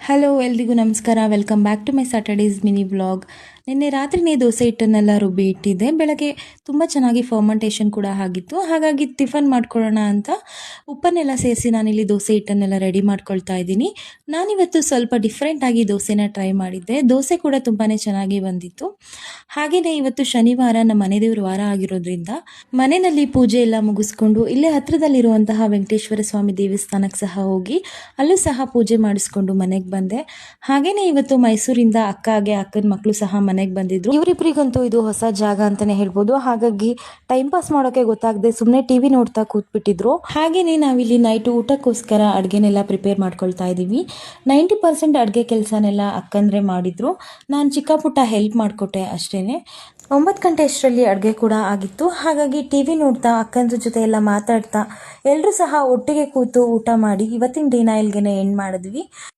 Hello ಎಲ್ರಿಗೂ ನಮಸ್ಕಾರ. Welcome back to my Saturday's mini vlog. ನಿನ್ನೆ ರಾತ್ರಿನೇ ದೋಸೆ ಹಿಟ್ಟನ್ನೆಲ್ಲ ರುಬ್ಬಿ ಇಟ್ಟಿದ್ದೆ. ಬೆಳಗ್ಗೆ ತುಂಬ ಚೆನ್ನಾಗಿ ಫರ್ಮೆಂಟೇಷನ್ ಕೂಡ ಆಗಿತ್ತು. ಹಾಗಾಗಿ ಟಿಫನ್ ಮಾಡ್ಕೊಳ್ಳೋಣ ಅಂತ ಉಪ್ಪನ್ನೆಲ್ಲ ಸೇರಿಸಿ ನಾನಿಲ್ಲಿ ದೋಸೆ ಹಿಟ್ಟನ್ನೆಲ್ಲ ರೆಡಿ ಮಾಡ್ಕೊಳ್ತಾ ಇದ್ದೀನಿ. ನಾನಿವತ್ತು ಸ್ವಲ್ಪ ಡಿಫ್ರೆಂಟಾಗಿ ದೋಸೆನ ಟ್ರೈ ಮಾಡಿದ್ದೆ. ದೋಸೆ ಕೂಡ ತುಂಬಾ ಚೆನ್ನಾಗಿ ಬಂದಿತ್ತು. ಹಾಗೆಯೇ ಇವತ್ತು ಶನಿವಾರ, ನಮ್ಮ ಮನೆ ದೇವ್ರ ವಾರ ಆಗಿರೋದ್ರಿಂದ ಮನೆಯಲ್ಲಿ ಪೂಜೆ ಎಲ್ಲ ಮುಗಿಸ್ಕೊಂಡು ಇಲ್ಲೇ ಹತ್ರದಲ್ಲಿರುವಂತಹ ವೆಂಕಟೇಶ್ವರ ಸ್ವಾಮಿ ದೇವಸ್ಥಾನಕ್ಕೆ ಸಹ ಹೋಗಿ ಅಲ್ಲೂ ಸಹ ಪೂಜೆ ಮಾಡಿಸ್ಕೊಂಡು ಮನೆಗೆ ಬಂದೆ. ಹಾಗೇನೆ ಇವತ್ತು ಮೈಸೂರಿಂದ ಅಕ್ಕನ ಮಕ್ಕಳು ಸಹ ಮನೆಗೆ ಬಂದಿದ್ರು. ಇವರಿಬ್ಬರಿಗಂತೂ ಇದು ಹೊಸ ಜಾಗ ಅಂತಾನೆ ಹೇಳ್ಬೋದು. ಹಾಗಾಗಿ ಟೈಮ್ ಪಾಸ್ ಮಾಡೋಕೆ ಗೊತ್ತಾಗದೆ ಸುಮ್ಮನೆ ಟಿವಿ ನೋಡ್ತಾ ಕೂತ್ಬಿಟ್ಟಿದ್ರು. ಹಾಗೇನೆ ನಾವಿಲ್ಲಿ ನೈಟ್ ಊಟಕ್ಕೋಸ್ಕರ ಅಡುಗೆನೆಲ್ಲ ಪ್ರಿಪೇರ್ ಮಾಡ್ಕೊಳ್ತಾ ಇದ್ದೀವಿ. 90% ಅಡುಗೆ ಕೆಲಸನೆಲ್ಲ ಅಕ್ಕಂದ್ರೆ ಮಾಡಿದ್ರು. ನಾನು ಚಿಕ್ಕ ಪುಟ್ಟ ಹೆಲ್ಪ್ ಮಾಡಿಕೊಟ್ಟೆ ಅಷ್ಟೇನೆ. 9 ಗಂಟೆ ಅಷ್ಟರಲ್ಲಿ ಅಡುಗೆ ಕೂಡ ಆಗಿತ್ತು. ಹಾಗಾಗಿ ಟಿವಿ ನೋಡ್ತಾ ಅಕ್ಕಂದ್ರ ಜೊತೆ ಎಲ್ಲ ಮಾತಾಡ್ತಾ ಎಲ್ಲರೂ ಸಹ ಒಟ್ಟಿಗೆ ಕೂತು ಊಟ ಮಾಡಿ ಇವತ್ತಿನ ಡೇನ ಇಲ್ಲಿಗೆ ಎಂಡ್ ಮಾಡಿದ್ವಿ.